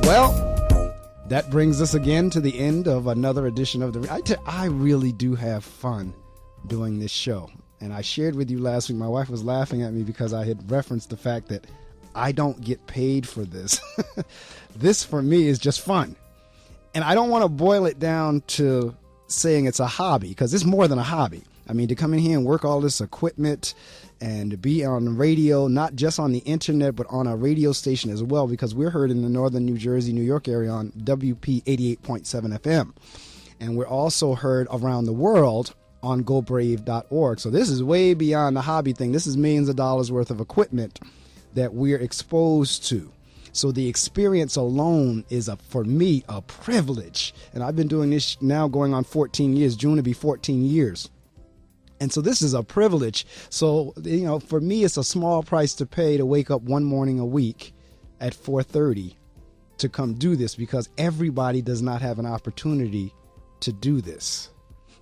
Well, that brings us again to the end of another edition of I really do have fun doing this show. And I shared with you last week, my wife was laughing at me because I had referenced the fact that I don't get paid for this. This for me is just fun. And I don't want to boil it down to saying it's a hobby, because it's more than a hobby. I mean, to come in here and work all this equipment and to be on the radio, not just on the internet, but on a radio station as well, because we're heard in the northern New Jersey, New York area on WP 88.7 FM. And we're also heard around the world on GoBrave.org. So this is way beyond the hobby thing. This is millions of dollars worth of equipment that we're exposed to. So the experience alone is, for me, a privilege. And I've been doing this now going on 14 years. June will be 14 years. And so this is a privilege. So, you know, for me, it's a small price to pay to wake up one morning a week at 4:30 to come do this, because everybody does not have an opportunity to do this.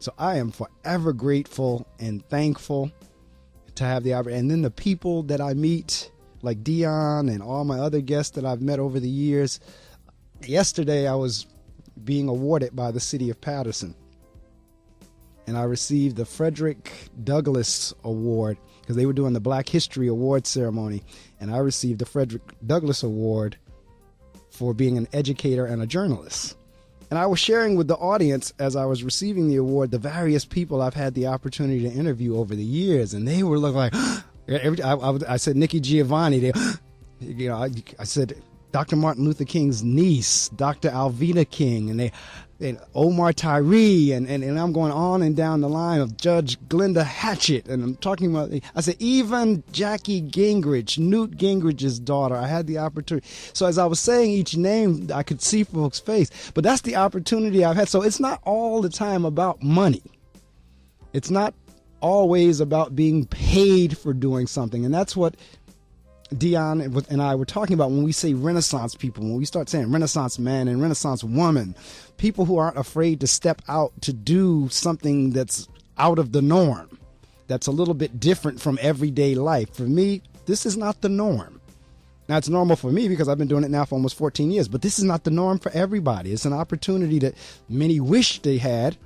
So I am forever grateful and thankful to have the opportunity. And then the people that I meet, like Dion and all my other guests that I've met over the years. Yesterday, I was being awarded by the city of Patterson, and I received the Frederick Douglass Award, because they were doing the Black History Award ceremony, and I received the Frederick Douglass Award for being an educator and a journalist. And I was sharing with the audience as I was receiving the award the various people I've had the opportunity to interview over the years, and they were looking like, I said Nikki Giovanni, I said Dr. Martin Luther King's niece, Dr. Alvina King, and Omar Tyree, and I'm going on and down the line of Judge Glenda Hatchett, and I'm talking about, I said, even Jackie Gingrich, Newt Gingrich's daughter. I had the opportunity. So as I was saying each name, I could see folks' face, but that's the opportunity I've had. So it's not all the time about money. It's not always about being paid for doing something. And that's what Dion and I were talking about when we say Renaissance people, when we start saying Renaissance man and Renaissance woman, people who aren't afraid to step out to do something that's out of the norm, that's a little bit different from everyday life. For me, this is not the norm. Now, it's normal for me because I've been doing it now for almost 14 years, but this is not the norm for everybody. It's an opportunity that many wish they had,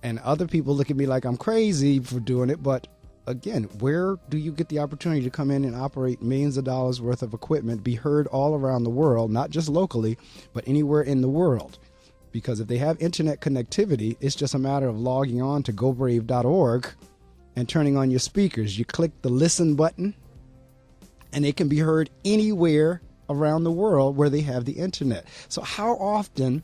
and other people look at me like I'm crazy for doing it. But again, where do you get the opportunity to come in and operate millions of dollars worth of equipment, be heard all around the world, not just locally, but anywhere in the world? Because if they have internet connectivity, it's just a matter of logging on to GoBrave.org and turning on your speakers. You click the listen button, and it can be heard anywhere around the world where they have the internet. So how often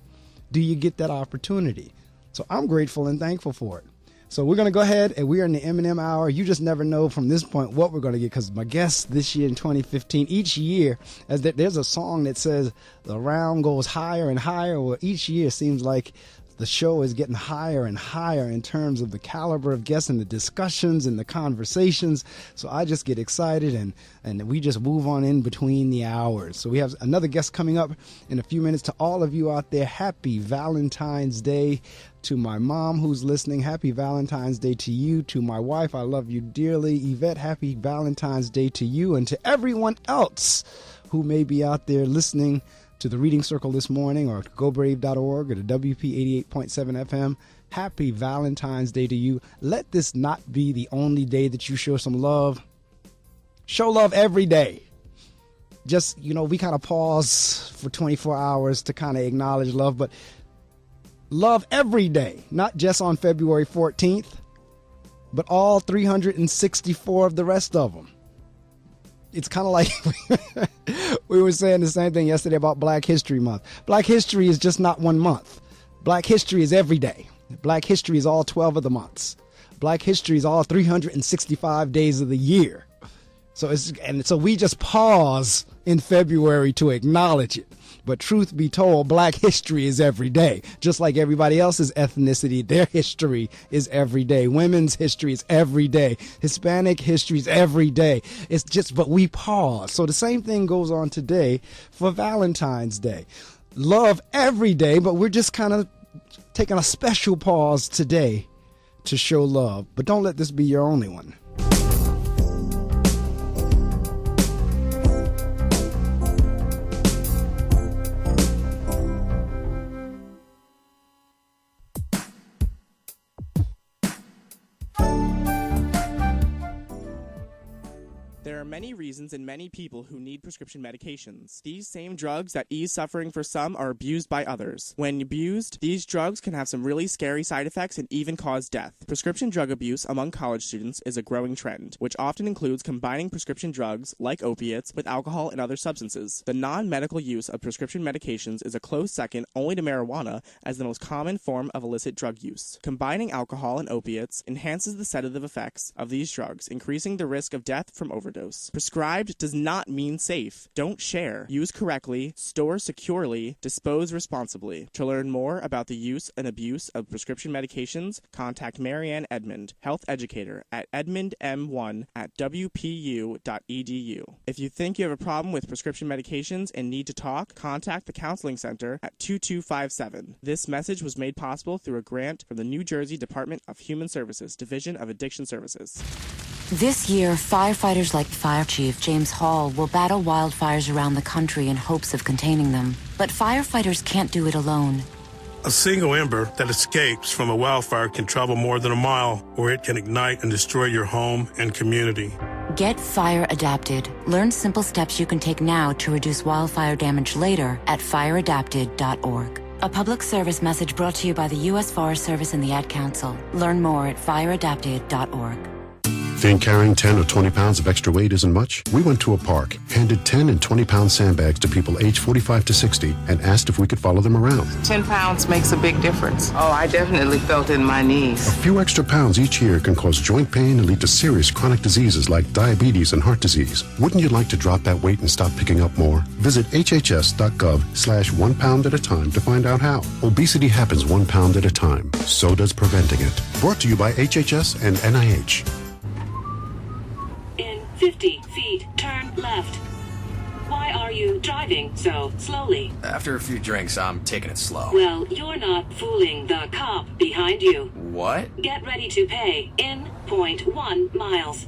do you get that opportunity? So I'm grateful and thankful for it. So we're going to go ahead, and we are in the M&M hour. You just never know from this point what we're going to get, because my guests this year in 2015, each year, there's a song that says the round goes higher and higher. Well, each year seems like the show is getting higher and higher in terms of the caliber of guests and the discussions and the conversations. So I just get excited, and we just move on in between the hours. So we have another guest coming up in a few minutes. To all of you out there, happy Valentine's Day. To my mom who's listening, happy Valentine's Day to you. To my wife, I love you dearly. Yvette, happy Valentine's Day to you. And to everyone else who may be out there listening to the Reading Circle this morning, or to GoBrave.org, or to WP 88.7 FM, happy Valentine's Day to you. Let this not be the only day that you show some love. Show love every day. Just, we kind of pause for 24 hours to kind of acknowledge love, but love every day, not just on February 14th, but all 364 of the rest of them. It's kind of like we were saying the same thing yesterday about Black History Month. Black History is just not one month. Black History is every day. Black History is all 12 of the months. Black History is all 365 days of the year. So we just pause in February to acknowledge it. But truth be told, Black history is every day. Just like everybody else's ethnicity, their history is every day. Women's history is every day. Hispanic history is every day. It's just, but we pause. So the same thing goes on today for Valentine's Day. Love every day, but we're just kind of taking a special pause today to show love. But don't let this be your only one. many reasons in many people who need prescription medications. These same drugs that ease suffering for some are abused by others. When abused, these drugs can have some really scary side effects and even cause death. Prescription drug abuse among college students is a growing trend, which often includes combining prescription drugs, like opiates, with alcohol and other substances. The non-medical use of prescription medications is a close second only to marijuana as the most common form of illicit drug use. Combining alcohol and opiates enhances the sedative effects of these drugs, increasing the risk of death from overdose. Prescribed does not mean safe. Don't share. Use correctly, store securely, dispose responsibly. To learn more about the use and abuse of prescription medications, contact Marianne Edmond, health educator at edmondm1@wpu.edu. If you think you have a problem with prescription medications and need to talk, contact the Counseling Center at 2257. This message was made possible through a grant from the New Jersey Department of Human Services, Division of Addiction Services. This year, firefighters like Fire Chief James Hall will battle wildfires around the country in hopes of containing them. But firefighters can't do it alone. A single ember that escapes from a wildfire can travel more than a mile, or it can ignite and destroy your home and community. Get fire adapted. Learn simple steps you can take now to reduce wildfire damage later at fireadapted.org. A public service message brought to you by the U.S. Forest Service and the Ad Council. Learn more at fireadapted.org. Think carrying 10 or 20 pounds of extra weight isn't much? We went to a park, handed 10 and 20-pound sandbags to people aged 45 to 60, and asked if we could follow them around. 10 pounds makes a big difference. Oh, I definitely felt it in my knees. A few extra pounds each year can cause joint pain and lead to serious chronic diseases like diabetes and heart disease. Wouldn't you like to drop that weight and stop picking up more? Visit hhs.gov/1 pound at a time to find out how. Obesity happens 1 pound at a time. So does preventing it. Brought to you by HHS and NIH. 50 feet, turn left. Why are you driving so slowly? After a few drinks, I'm taking it slow. Well, you're not fooling the cop behind you. What? Get ready to pay in 0.1 miles.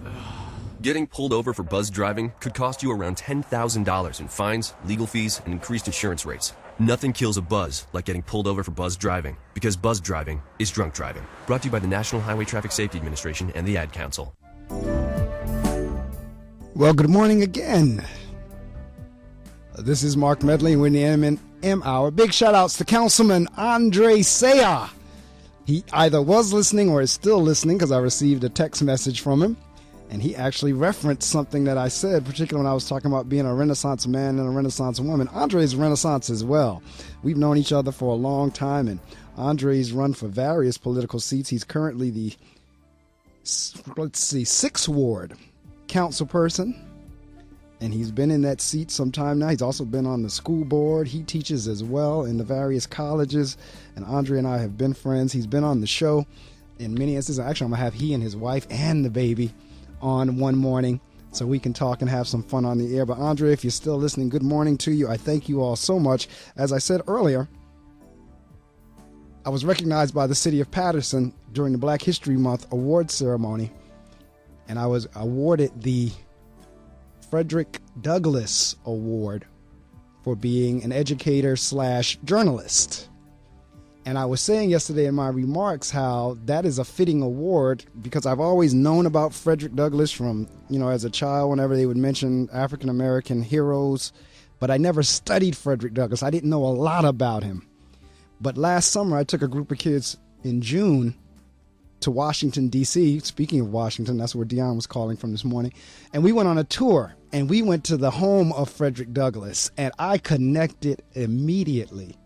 Getting pulled over for buzz driving could cost you around $10,000 in fines, legal fees, and increased insurance rates. Nothing kills a buzz like getting pulled over for buzz driving, because buzz driving is drunk driving. Brought to you by the National Highway Traffic Safety Administration and the Ad Council. Well, good morning again. This is Marc Medley. We're in the M Hour. Big shout outs to Councilman Andre Saya. He either was listening or is still listening because I received a text message from him. And he actually referenced something that I said, particularly when I was talking about being a Renaissance man and a Renaissance woman. Andre's Renaissance as well. We've known each other for a long time, and Andre's run for various political seats. He's currently the, 6th Ward council person, and he's been in that seat some time now. He's also been on the school board. He teaches as well in the various colleges, and Andre and I have been friends. He's been on the show in many instances. Actually, I'm going to have he and his wife and the baby on one morning so we can talk and have some fun on the air. But Andre, if you're still listening, good morning to you. I thank you all so much. As I said earlier, I was recognized by the city of Patterson during the Black History Month award ceremony, and I was awarded the Frederick Douglass Award for being an educator/journalist. And I was saying yesterday in my remarks how that is a fitting award because I've always known about Frederick Douglass from, as a child, whenever they would mention African-American heroes, but I never studied Frederick Douglass. I didn't know a lot about him. But last summer, I took a group of kids in June to Washington, D.C. Speaking of Washington, that's where Dion was calling from this morning. And we went on a tour, and we went to the home of Frederick Douglass, and I connected immediately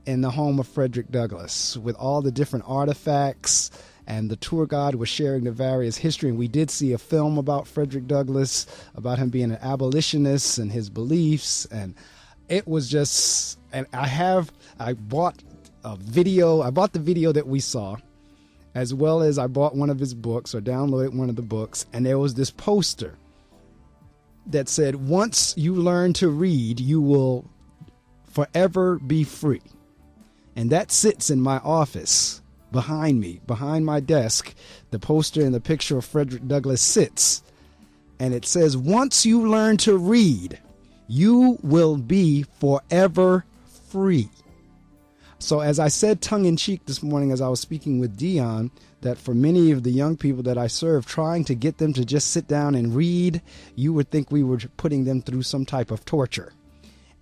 in the home of Frederick Douglass with all the different artifacts, and the tour guide was sharing the various history. And we did see a film about Frederick Douglass, about him being an abolitionist and his beliefs, and it was just, and I bought the video that we saw, as well as I bought one of his books or downloaded one of the books, and there was this poster that said, once you learn to read, you will forever be free. And that sits in my office behind me, behind my desk. The poster and the picture of Frederick Douglass sits, and it says, once you learn to read, you will be forever free. So as I said tongue-in-cheek this morning as I was speaking with Dion, that for many of the young people that I serve, trying to get them to just sit down and read, you would think we were putting them through some type of torture.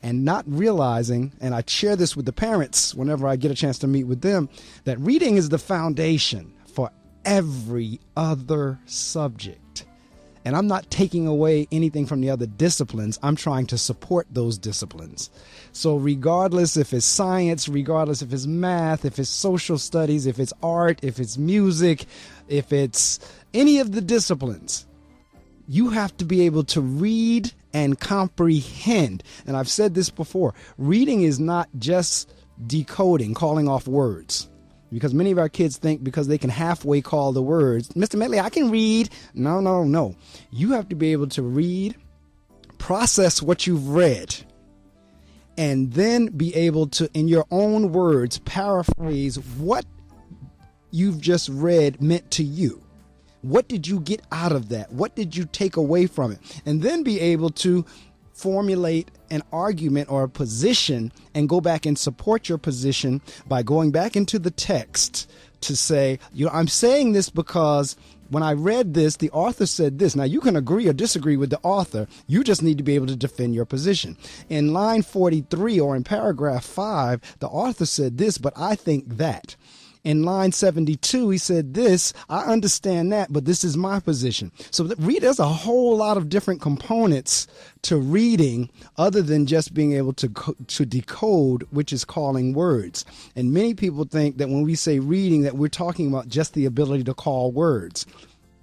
And not realizing, and I share this with the parents whenever I get a chance to meet with them, that reading is the foundation for every other subject. And I'm not taking away anything from the other disciplines. I'm trying to support those disciplines. So regardless if it's science, regardless if it's math, if it's social studies, if it's art, if it's music, if it's any of the disciplines, you have to be able to read and comprehend. And I've said this before, reading is not just decoding, calling off words. Because many of our kids think because they can halfway call the words, Mr. Medley, I can read. No. You have to be able to read, process what you've read, and then be able to, in your own words, paraphrase what you've just read meant to you. What did you get out of that? What did you take away from it? And then be able to formulate an argument or a position and go back and support your position by going back into the text to say, I'm saying this because when I read this, the author said this. Now, you can agree or disagree with the author. You just need to be able to defend your position. In line 43 or in paragraph 5, the author said this, but I think that. In line 72, he said this, I understand that, but this is my position. So there's a whole lot of different components to reading other than just being able to decode, which is calling words. And many people think that when we say reading, that we're talking about just the ability to call words.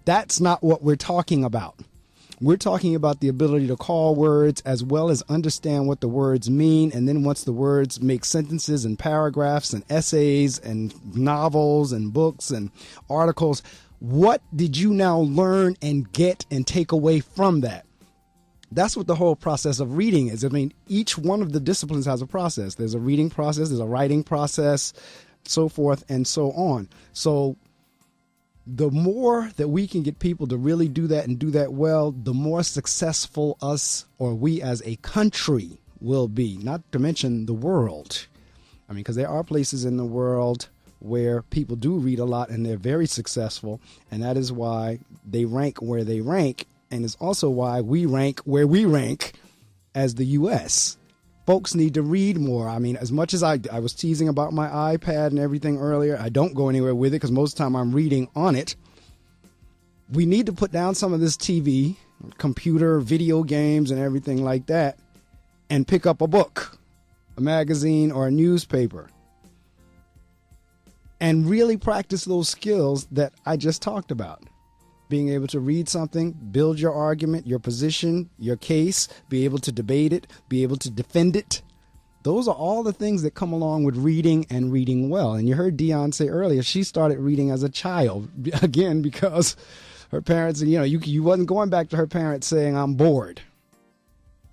That's not what we're talking about. We're talking about the ability to call words as well as understand what the words mean. And then once the words make sentences and paragraphs and essays and novels and books and articles, what did you now learn and get and take away from that? That's what the whole process of reading is. I mean, each one of the disciplines has a process. There's a reading process, there's a writing process, so forth and so on. So the more that we can get people to really do that and do that well, the more successful us or we as a country will be, not to mention the world. I mean, because there are places in the world where people do read a lot and they're very successful. And that is why they rank where they rank. And it's also why we rank where we rank as the U.S. Folks need to read more. I mean, as much as I was teasing about my iPad and everything earlier, I don't go anywhere with it because most of the time I'm reading on it. We need to put down some of this TV, computer, video games, and everything like that, and pick up a book, a magazine, or a newspaper, and really practice those skills that I just talked about. Being able to read something, build your argument, your position, your case, be able to debate it, be able to defend it. Those are all the things that come along with reading and reading well. And you heard Dion say earlier, she started reading as a child, again, because her parents, you wasn't going back to her parents saying, I'm bored.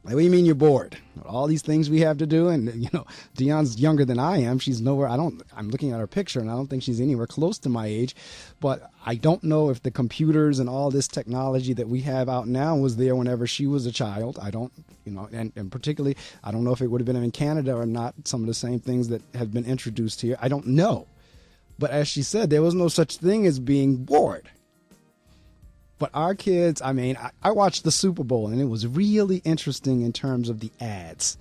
Like, what do you mean you're bored? All these things we have to do. And, Dion's younger than I am. She's nowhere. I'm looking at her picture and I don't think she's anywhere close to my age. But I don't know if the computers and all this technology that we have out now was there whenever she was a child. I don't, and particularly, I don't know if it would have been in Canada or not. Some of the same things that have been introduced here. I don't know. But as she said, there was no such thing as being bored. But our kids, I watched the Super Bowl and it was really interesting in terms of the ads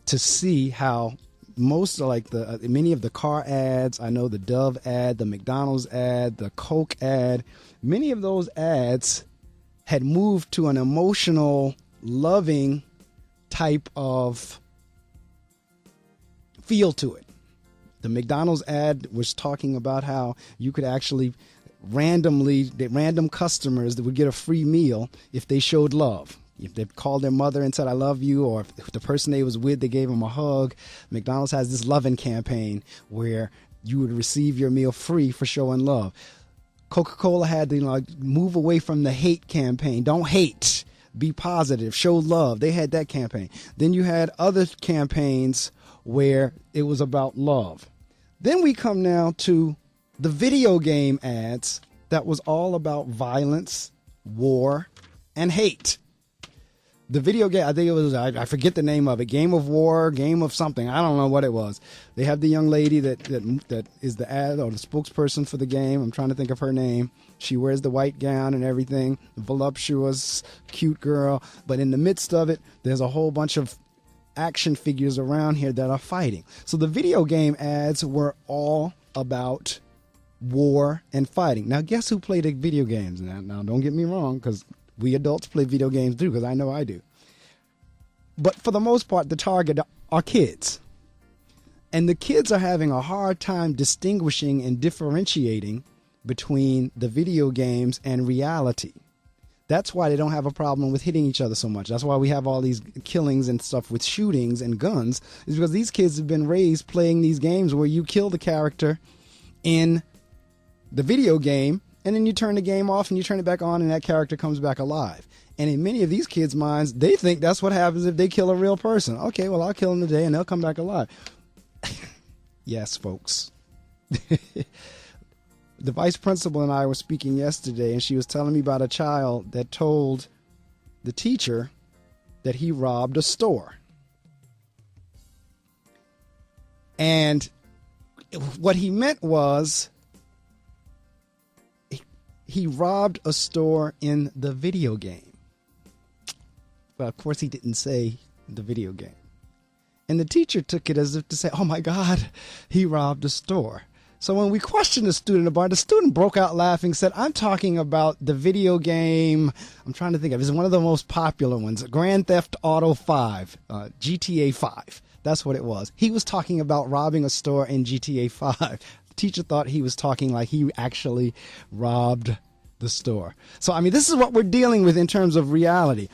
to see how most of many of the car ads, I know the Dove ad, the McDonald's ad, the Coke ad, many of those ads had moved to an emotional, loving type of feel to it. The McDonald's ad was talking about how you could actually random customers that would get a free meal if they showed love. If they called their mother and said, I love you, or if the person they was with, they gave them a hug. McDonald's has this loving campaign where you would receive your meal free for showing love. Coca-Cola had the move away from the hate campaign. Don't hate. Be positive. Show love. They had that campaign. Then you had other campaigns where it was about love. Then we come now to the video game ads that was all about violence, war, and hate. The video game, I think it was, I forget the name of it, Game of War, Game of something. I don't know what it was. They have the young lady that is the ad or the spokesperson for the game. I'm trying to think of her name. She wears the white gown and everything, voluptuous, cute girl. But in the midst of it, there's a whole bunch of action figures around here that are fighting. So the video game ads were all about war and fighting. Now, guess who played the video games? Now don't get me wrong, because we adults play video games too, because I know I do. But for the most part, the target are kids. And the kids are having a hard time distinguishing and differentiating between the video games and reality. That's why they don't have a problem with hitting each other so much. That's why we have all these killings and stuff with shootings and guns, is because these kids have been raised playing these games where you kill the character in the video game, and then you turn the game off and you turn it back on and that character comes back alive. And in many of these kids' minds, they think that's what happens if they kill a real person. Okay, well, I'll kill them today and they'll come back alive. Yes, folks. The vice principal and I were speaking yesterday, and she was telling me about a child that told the teacher that he robbed a store. And what he meant was he robbed a store in the video game. Well, of course, he didn't say the video game. And the teacher took it as if to say, oh, my God, he robbed a store. So when we questioned the student about it, the student broke out laughing, said, I'm talking about the video game. I'm trying to think of it. It's one of the most popular ones, Grand Theft Auto 5, GTA 5. That's what it was. He was talking about robbing a store in GTA 5. The teacher thought he was talking like he actually robbed the store. So, I mean, this is what we're dealing with in terms of reality.